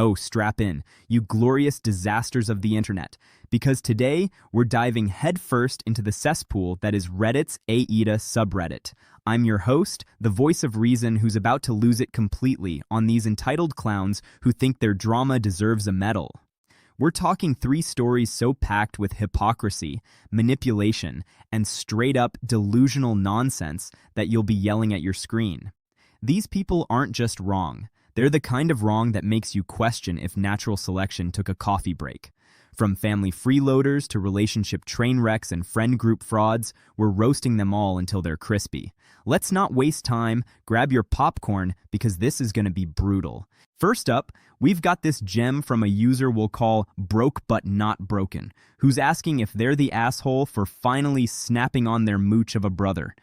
Oh, strap in, you glorious disasters of the internet, because today we're diving headfirst into the cesspool that is Reddit's AITA subreddit. I'm your host, the voice of reason who's about to lose it completely on these entitled clowns who think their drama deserves a medal. We're talking 3 stories so packed with hypocrisy, manipulation, and straight-up delusional nonsense that you'll be yelling at your screen. These people aren't just wrong. They're the kind of wrong that makes you question if natural selection took a coffee break. From family freeloaders to relationship train wrecks and friend group frauds, we're roasting them all until they're crispy. Let's not waste time, grab your popcorn, because this is going to be brutal. First up, we've got this gem from a user we'll call Broke But Not Broken, who's asking if they're the asshole for finally snapping on their mooch of a brother.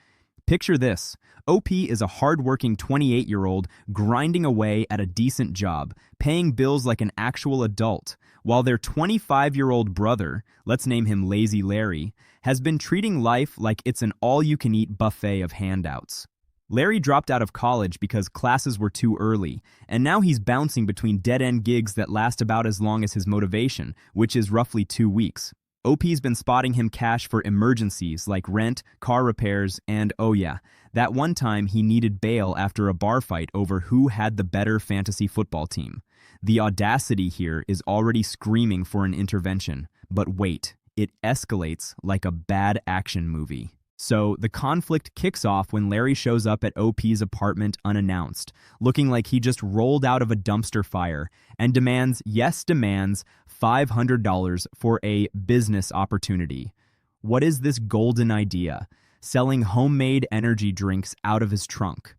Picture this. OP is a hard-working 28-year-old grinding away at a decent job, paying bills like an actual adult, while their 25-year-old brother, let's name him Lazy Larry, has been treating life like it's an all-you-can-eat buffet of handouts. Larry dropped out of college because classes were too early, and now he's bouncing between dead-end gigs that last about as long as his motivation, which is roughly 2 weeks. OP's been spotting him cash for emergencies like rent, car repairs, and oh yeah, that one time he needed bail after a bar fight over who had the better fantasy football team. The audacity here is already screaming for an intervention, but wait, it escalates like a bad action movie. So the conflict kicks off when Larry shows up at OP's apartment unannounced, looking like he just rolled out of a dumpster fire, and demands $500 for a business opportunity. What is this golden idea? Selling homemade energy drinks out of his trunk.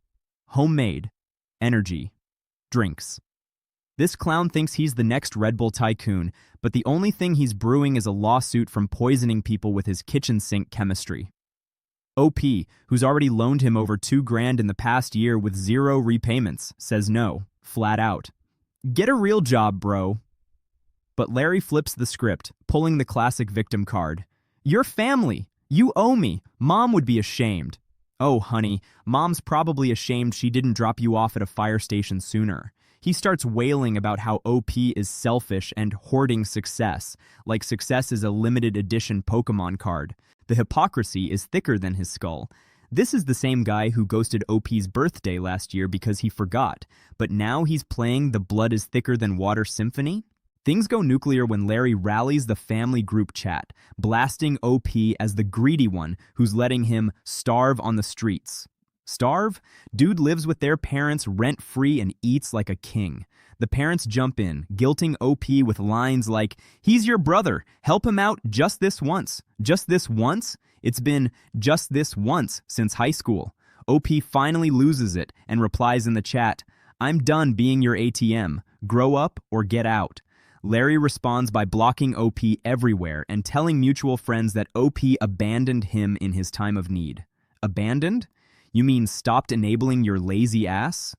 Homemade energy drinks. This clown thinks he's the next Red Bull tycoon, but the only thing he's brewing is a lawsuit from poisoning people with his kitchen sink chemistry. OP, who's already loaned him over $2,000 in the past year with 0 repayments, says no, flat out. Get a real job, bro. But Larry flips the script, pulling the classic victim card. You're family. You owe me. Mom would be ashamed. Oh, honey, Mom's probably ashamed she didn't drop you off at a fire station sooner. He starts wailing about how OP is selfish and hoarding success, like success is a limited edition Pokemon card. The hypocrisy is thicker than his skull. This is the same guy who ghosted OP's birthday last year because he forgot, but now he's playing the blood is thicker than water symphony? Things go nuclear when Larry rallies the family group chat, blasting OP as the greedy one who's letting him starve on the streets. Starve? Dude lives with their parents rent-free and eats like a king. The parents jump in, guilting OP with lines like, "He's your brother, help him out just this once." Just this once? It's been just this once since high school. OP finally loses it and replies in the chat, "I'm done being your ATM. Grow up or get out." Larry responds by blocking OP everywhere and telling mutual friends that OP abandoned him in his time of need. Abandoned? You mean stopped enabling your lazy ass?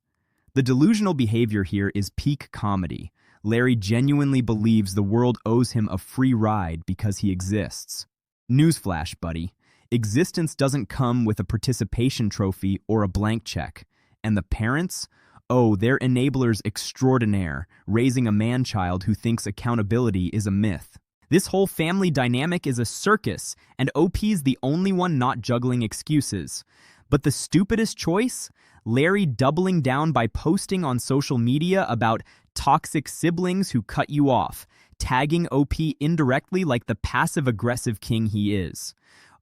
The delusional behavior here is peak comedy. Larry genuinely believes the world owes him a free ride because he exists. Newsflash, buddy. Existence doesn't come with a participation trophy or a blank check. And the parents? Oh, they're enablers extraordinaire, raising a man-child who thinks accountability is a myth. This whole family dynamic is a circus, and OP's the only one not juggling excuses. But the stupidest choice? Larry doubling down by posting on social media about toxic siblings who cut you off, tagging OP indirectly like the passive-aggressive king he is.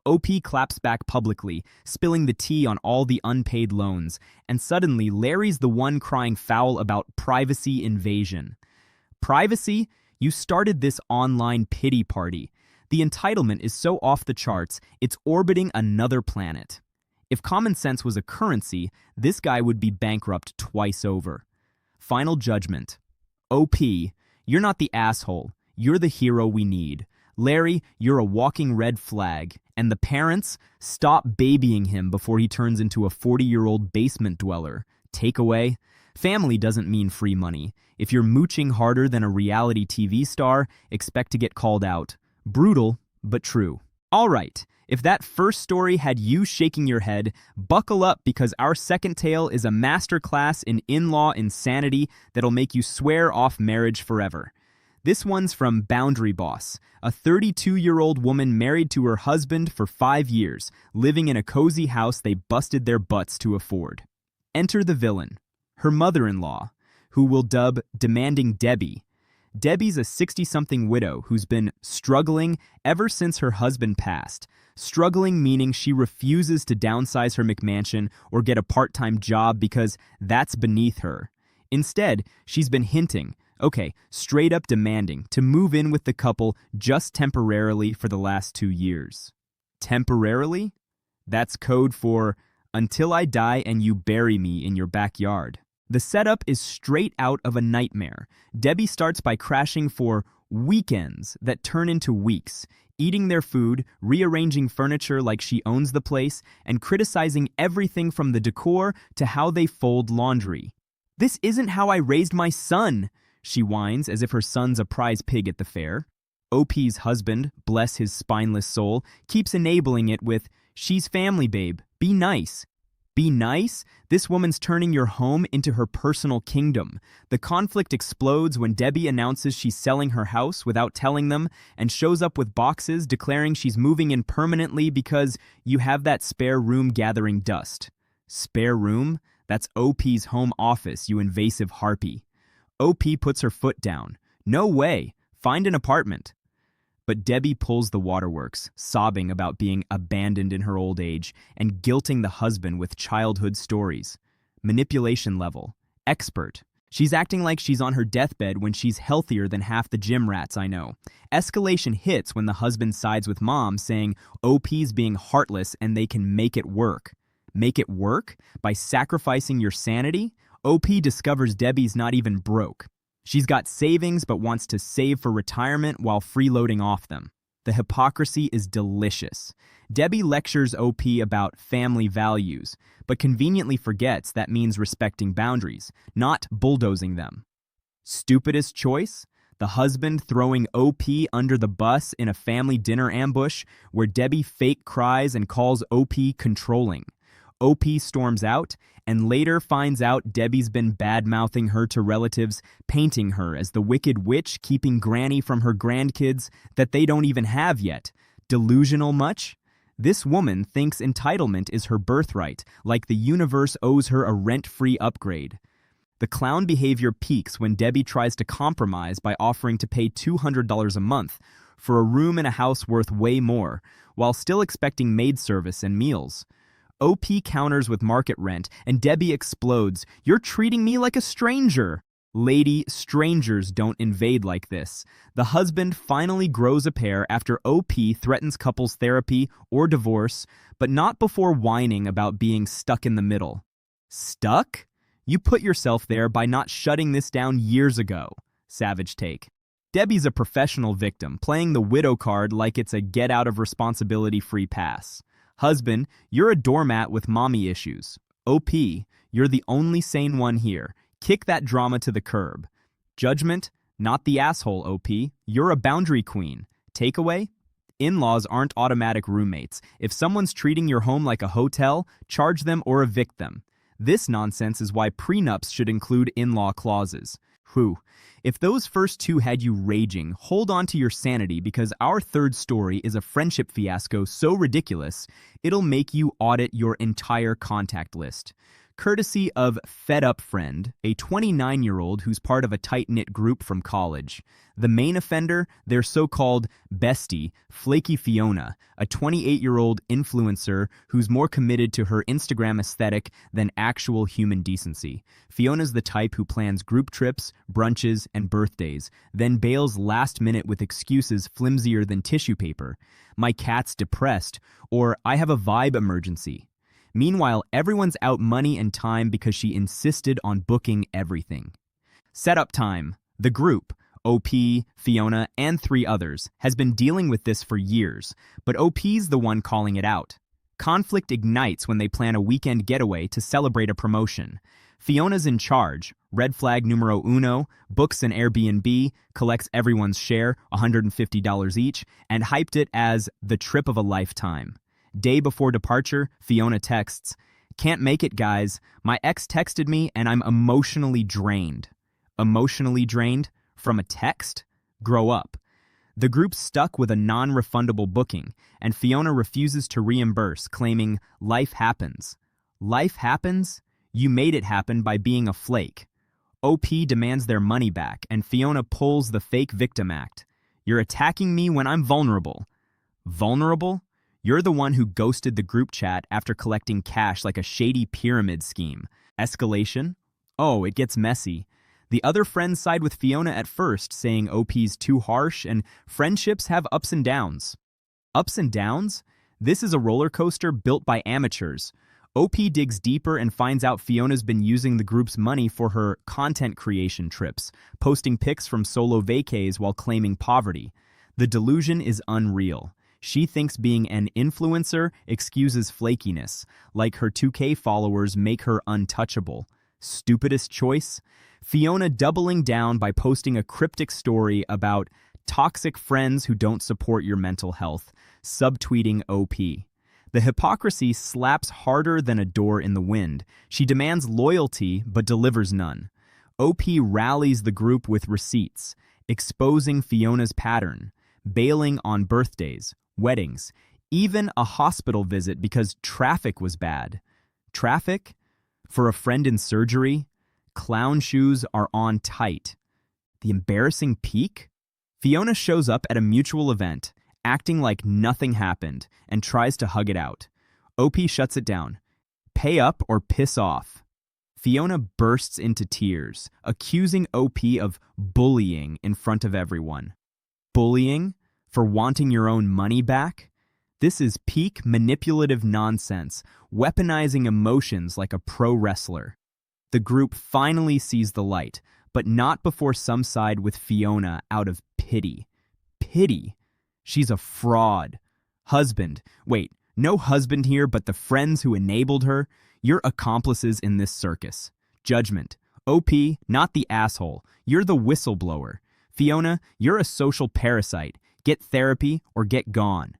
OP claps back publicly, spilling the tea on all the unpaid loans, and suddenly Larry's the one crying foul about privacy invasion. Privacy? You started this online pity party. The entitlement is so off the charts, it's orbiting another planet. If common sense was a currency, this guy would be bankrupt twice over. Final judgment. OP, you're not the asshole. You're the hero we need. Larry, you're a walking red flag. And the parents, stop babying him before he turns into a 40-year-old basement dweller. Takeaway? Family doesn't mean free money. If you're mooching harder than a reality TV star, expect to get called out. Brutal, but true. All right. If that first story had you shaking your head, buckle up because our second tale is a masterclass in in-law insanity that'll make you swear off marriage forever. This one's from Boundary Boss, a 32-year-old woman married to her husband for 5 years, living in a cozy house they busted their butts to afford. Enter the villain, her mother-in-law, who we'll dub Demanding Debbie. Debbie's a 60-something widow who's been struggling ever since her husband passed. Struggling meaning she refuses to downsize her McMansion or get a part-time job because that's beneath her. Instead, she's been hinting, straight up demanding, to move in with the couple just temporarily for the last 2 years. Temporarily? That's code for until I die and you bury me in your backyard. The setup is straight out of a nightmare. Debbie starts by crashing for weekends that turn into weeks, eating their food, rearranging furniture like she owns the place, and criticizing everything from the decor to how they fold laundry. "This isn't how I raised my son," she whines as if her son's a prize pig at the fair. OP's husband, bless his spineless soul, keeps enabling it with, "She's family, babe. Be nice." Be nice? This woman's turning your home into her personal kingdom. The conflict explodes when Debbie announces she's selling her house without telling them and shows up with boxes declaring she's moving in permanently because you have that spare room gathering dust. Spare room? That's OP's home office, you invasive harpy. OP puts her foot down. "No way. Find an apartment." But Debbie pulls the waterworks, sobbing about being abandoned in her old age and guilting the husband with childhood stories. Manipulation level. Expert. She's acting like she's on her deathbed when she's healthier than half the gym rats I know. Escalation hits when the husband sides with mom, saying OP's being heartless and they can make it work. Make it work? By sacrificing your sanity? OP discovers Debbie's not even broke. She's got savings but wants to save for retirement while freeloading off them. The hypocrisy is delicious. Debbie lectures OP about family values, but conveniently forgets that means respecting boundaries, not bulldozing them. Stupidest choice? The husband throwing OP under the bus in a family dinner ambush where Debbie fake cries and calls OP controlling. OP storms out and later finds out Debbie's been bad-mouthing her to relatives, painting her as the wicked witch keeping Granny from her grandkids that they don't even have yet. Delusional much? This woman thinks entitlement is her birthright, like the universe owes her a rent-free upgrade. The clown behavior peaks when Debbie tries to compromise by offering to pay $200 a month for a room in a house worth way more, while still expecting maid service and meals. OP counters with market rent, and Debbie explodes. "You're treating me like a stranger." Lady, strangers don't invade like this. The husband finally grows a pair after OP threatens couples therapy or divorce, but not before whining about being stuck in the middle. Stuck? You put yourself there by not shutting this down years ago. Savage take. Debbie's a professional victim, playing the widow card like it's a get-out-of-responsibility free pass. Husband, you're a doormat with mommy issues. OP, you're the only sane one here. Kick that drama to the curb. Judgment, not the asshole, OP. You're a boundary queen. Takeaway? In-laws aren't automatic roommates. If someone's treating your home like a hotel, charge them or evict them. This nonsense is why prenups should include in-law clauses. Whew. If those first two had you raging, hold on to your sanity because our third story is a friendship fiasco so ridiculous, it'll make you audit your entire contact list. Courtesy of Fed Up Friend, a 29-year-old who's part of a tight-knit group from college. The main offender, their so-called Bestie, Flaky Fiona, a 28-year-old influencer who's more committed to her Instagram aesthetic than actual human decency. Fiona's the type who plans group trips, brunches, and birthdays, then bails last minute with excuses flimsier than tissue paper. "My cat's depressed," or "I have a vibe emergency." Meanwhile, everyone's out money and time because she insisted on booking everything. Setup time. The group, OP, Fiona, and 3 others, has been dealing with this for years, but OP's the one calling it out. Conflict ignites when they plan a weekend getaway to celebrate a promotion. Fiona's in charge, red flag numero uno, books an Airbnb, collects everyone's share, $150 each, and hyped it as the trip of a lifetime. Day before departure, Fiona texts, "Can't make it, guys. My ex texted me and I'm emotionally drained." Emotionally drained? From a text? Grow up. The group's stuck with a non-refundable booking, and Fiona refuses to reimburse, claiming, "Life happens." Life happens? You made it happen by being a flake. OP demands their money back, and Fiona pulls the fake victim act. "You're attacking me when I'm vulnerable." Vulnerable? You're the one who ghosted the group chat after collecting cash like a shady pyramid scheme. Escalation? Oh, it gets messy. The other friends side with Fiona at first, saying OP's too harsh, and friendships have ups and downs. Ups and downs? This is a roller coaster built by amateurs. OP digs deeper and finds out Fiona's been using the group's money for her content creation trips, posting pics from solo vacays while claiming poverty. The delusion is unreal. She thinks being an influencer excuses flakiness, like her 2K followers make her untouchable. Stupidest choice? Fiona doubling down by posting a cryptic story about toxic friends who don't support your mental health, subtweeting OP. The hypocrisy slaps harder than a door in the wind. She demands loyalty but delivers none. OP rallies the group with receipts, exposing Fiona's pattern, bailing on birthdays, weddings, even a hospital visit because traffic was bad. Traffic? For a friend in surgery? Clown shoes are on tight. The embarrassing peak? Fiona shows up at a mutual event, acting like nothing happened, and tries to hug it out. OP shuts it down. Pay up or piss off. Fiona bursts into tears, accusing OP of bullying in front of everyone. Bullying? For wanting your own money back? This is peak manipulative nonsense, weaponizing emotions like a pro wrestler. The group finally sees the light, but not before some side with Fiona out of pity. Pity? She's a fraud. Husband. Wait, no husband here but the friends who enabled her? You're accomplices in this circus. Judgment. OP, not the asshole. You're the whistleblower. Fiona, you're a social parasite. Get therapy or get gone.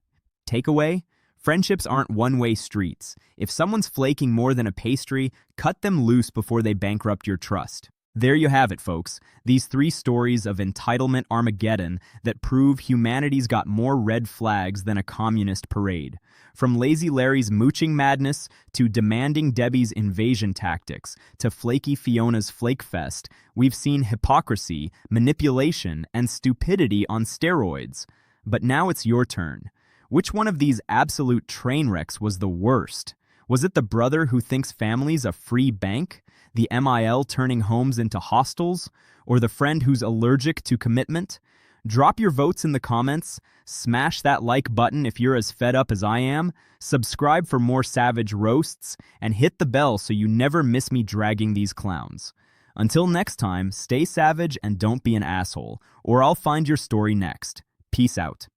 Takeaway? Friendships aren't one-way streets. If someone's flaking more than a pastry, cut them loose before they bankrupt your trust. There you have it, folks. These 3 stories of entitlement Armageddon that prove humanity's got more red flags than a communist parade. From Lazy Larry's mooching madness, to demanding Debbie's invasion tactics, to Flaky Fiona's flake fest, we've seen hypocrisy, manipulation, and stupidity on steroids. But now it's your turn. Which one of these absolute train wrecks was the worst? Was it the brother who thinks family's a free bank? The MIL turning homes into hostels? Or the friend who's allergic to commitment? Drop your votes in the comments, smash that like button if you're as fed up as I am, subscribe for more savage roasts, and hit the bell so you never miss me dragging these clowns. Until next time, stay savage and don't be an asshole, or I'll find your story next. Peace out.